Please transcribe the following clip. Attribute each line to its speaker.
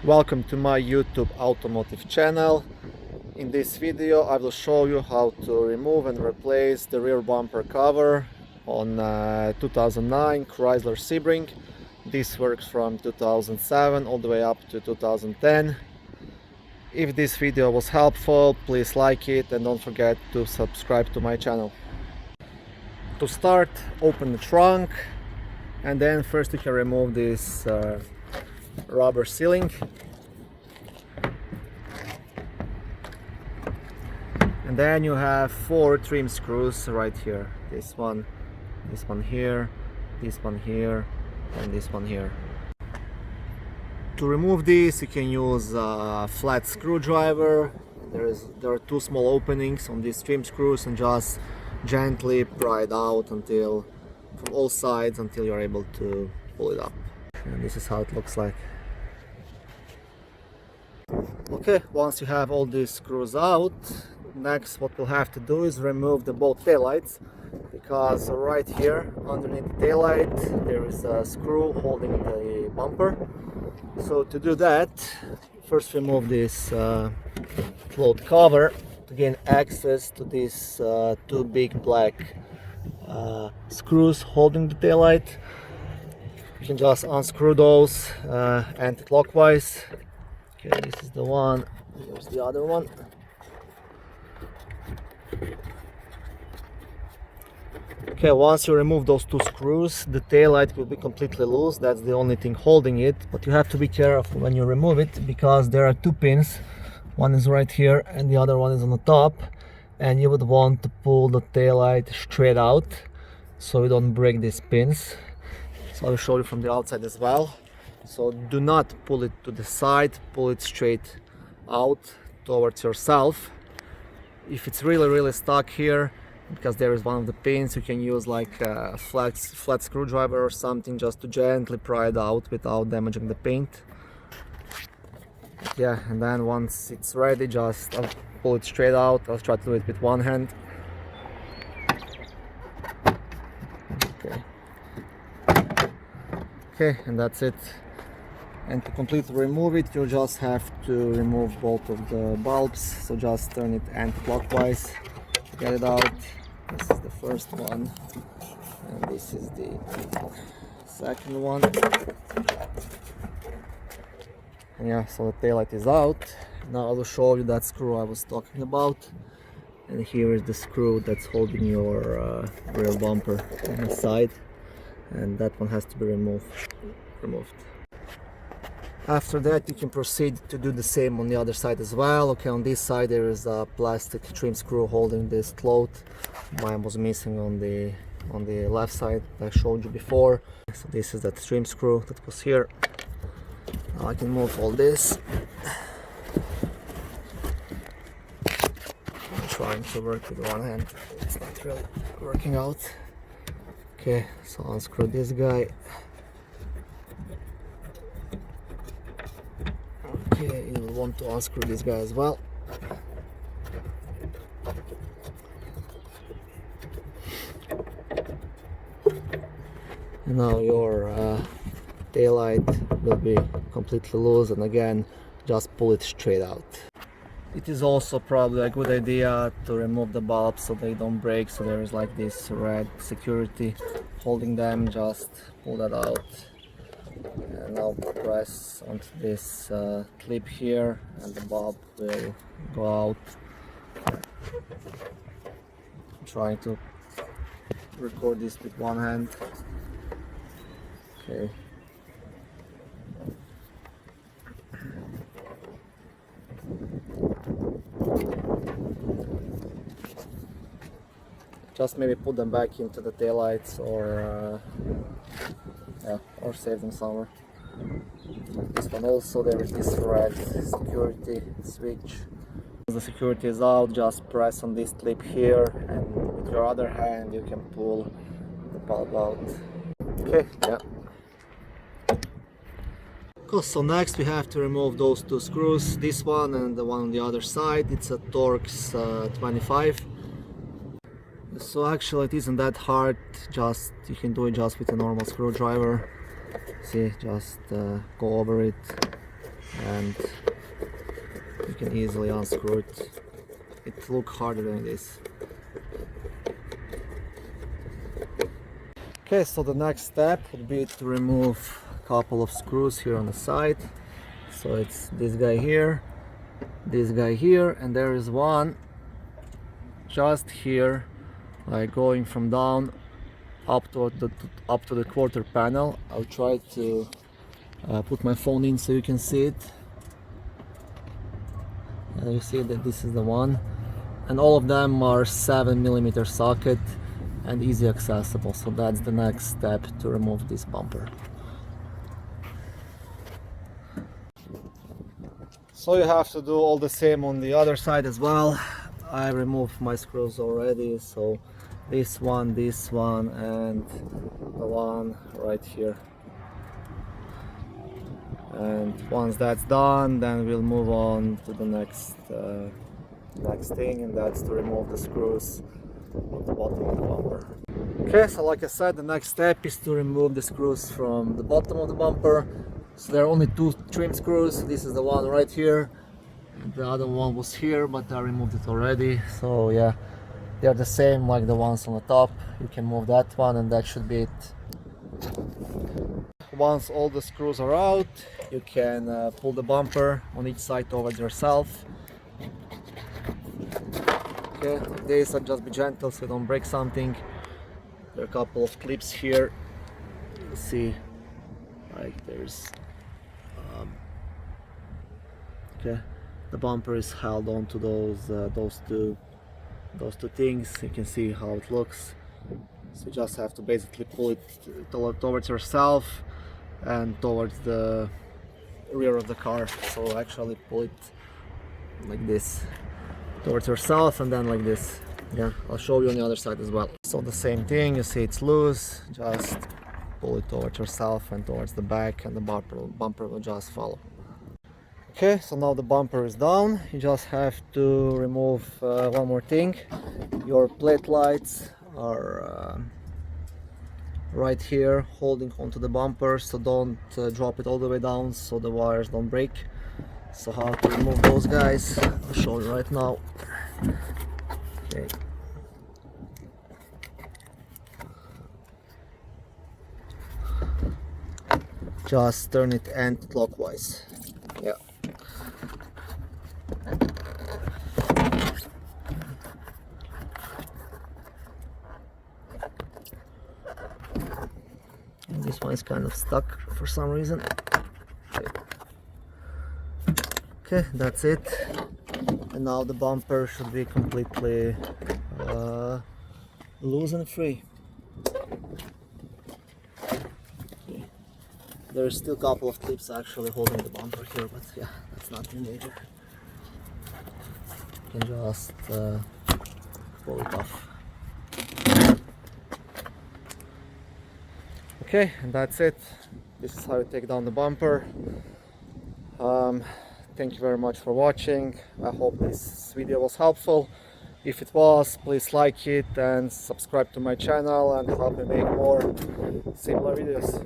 Speaker 1: Welcome to my YouTube automotive channel. In this video I will show you how to remove and replace the rear bumper cover on 2009 Chrysler Sebring. This works from 2007 all the way up to 2010. If this video was helpful, please like it and don't forget to subscribe to my channel. To start, open the trunk, and then first you can remove this rubber sealing, and then you have 4 trim screws right here. This one here, this one here, and this one here. To remove this you can use a flat screwdriver. There are 2 small openings on these trim screws, and just gently pry it out until from all sides until you're able to pull it up. And this is how it looks like. Okay, once you have all these screws out, next what we'll have to do is remove both taillights, because right here underneath the taillight there is a screw holding the bumper. So to do that, first remove this float cover to gain access to these 2 big black screws holding the taillight. You can just unscrew those anti-clockwise. Okay, this is the one, here's the other one. Okay, once you remove those 2 screws, the taillight will be completely loose. That's the only thing holding it, but you have to be careful when you remove it, because there are 2 pins. One is right here and the other one is on the top, and you would want to pull the taillight straight out so you don't break these pins. So I'll show you from the outside as well. So do not pull it to the side, pull it straight out towards yourself. If it's really stuck here, because there is one of the pins, you can use like a flat screwdriver or something just to gently pry it out without damaging the paint. Yeah, and then once it's ready, just pull it straight out. I'll try to do it with one hand. Okay, and that's it. And to completely remove it, you just have to remove both of the bulbs. So just turn it anti-clockwise to get it out. This is the first one, and this is the second one. And yeah, so the taillight is out. Now I will show you that screw I was talking about. And here is the screw that's holding your rear bumper inside, and that one has to be removed. After that, you can proceed to do the same on the other side as well. Okay, on this side there is a plastic trim screw holding this float. Mine was missing on the left side I showed you before. So this is that trim screw that was here. Now I can move all this. I'm trying to work with one hand. It's not really working out. Okay, so unscrew this guy. Okay, you will want to unscrew this guy as well. And now your taillight will be completely loose, and again just pull it straight out. It is also probably a good idea to remove the bulbs so they don't break. So there is like this red security holding them. Just pull that out. And now press onto this clip here, and the bulb will go out. I'm trying to record this with one hand. Okay. Just maybe put them back into the taillights, or save them somewhere. This one also, there is this red security switch. As the security is out, just press on this clip here, and with your other hand you can pull the bulb out. Okay, yeah. Cool, so next we have to remove those 2 screws, this one and the one on the other side. It's a Torx 25. So actually it isn't that hard, you can do it just with a normal screwdriver. See, just go over it and you can easily unscrew it. It looks harder than it is. Okay, so the next step would be to remove a couple of screws here on the side. So it's this guy here, and there is one just here, like going from down up to the quarter panel. I'll try to put my phone in so you can see it. And you see that this is the one, and all of them are 7mm socket and easy accessible. So that's the next step to remove this bumper. So you have to do all the same on the other side as well. I removed my screws already, so this one, and the one right here. And once that's done, then we'll move on to the next thing, and that's to remove the screws at the bottom of the bumper. Okay, so like I said, the next step is to remove the screws from the bottom of the bumper. So there are only 2 trim screws. This is the one right here, and the other one was here, but I removed it already. So yeah, they're the same like the ones on the top. You can move that one, and that should be it. Once all the screws are out, you can pull the bumper on each side towards yourself. Okay, like this, and just be gentle so you don't break something. There are a couple of clips here. You see, like there's okay, the bumper is held onto those two things. You can see how it looks. So you just have to basically pull it towards yourself and towards the rear of the car. So actually pull it like this towards yourself, and then like this. Yeah, I'll show you on the other side as well. So the same thing, you see it's loose, just pull it towards yourself and towards the back, and the bumper will just follow. Okay, so now the bumper is down. You just have to remove one more thing. Your plate lights are right here holding onto the bumper, so don't drop it all the way down so the wires don't break. So how to remove those guys, I'll show you right now. Okay. Just turn it anti-clockwise. Yeah. And this one is kind of stuck for some reason. Okay, that's it. And now the bumper should be completely loose and free. Okay. There's still a couple of clips actually holding the bumper here, but yeah, that's nothing major. You can just pull it off. Okay, and that's it. This is how you take down the bumper. Thank you very much for watching. I hope this video was helpful. If it was, please like it and subscribe to my channel and help me make more similar videos.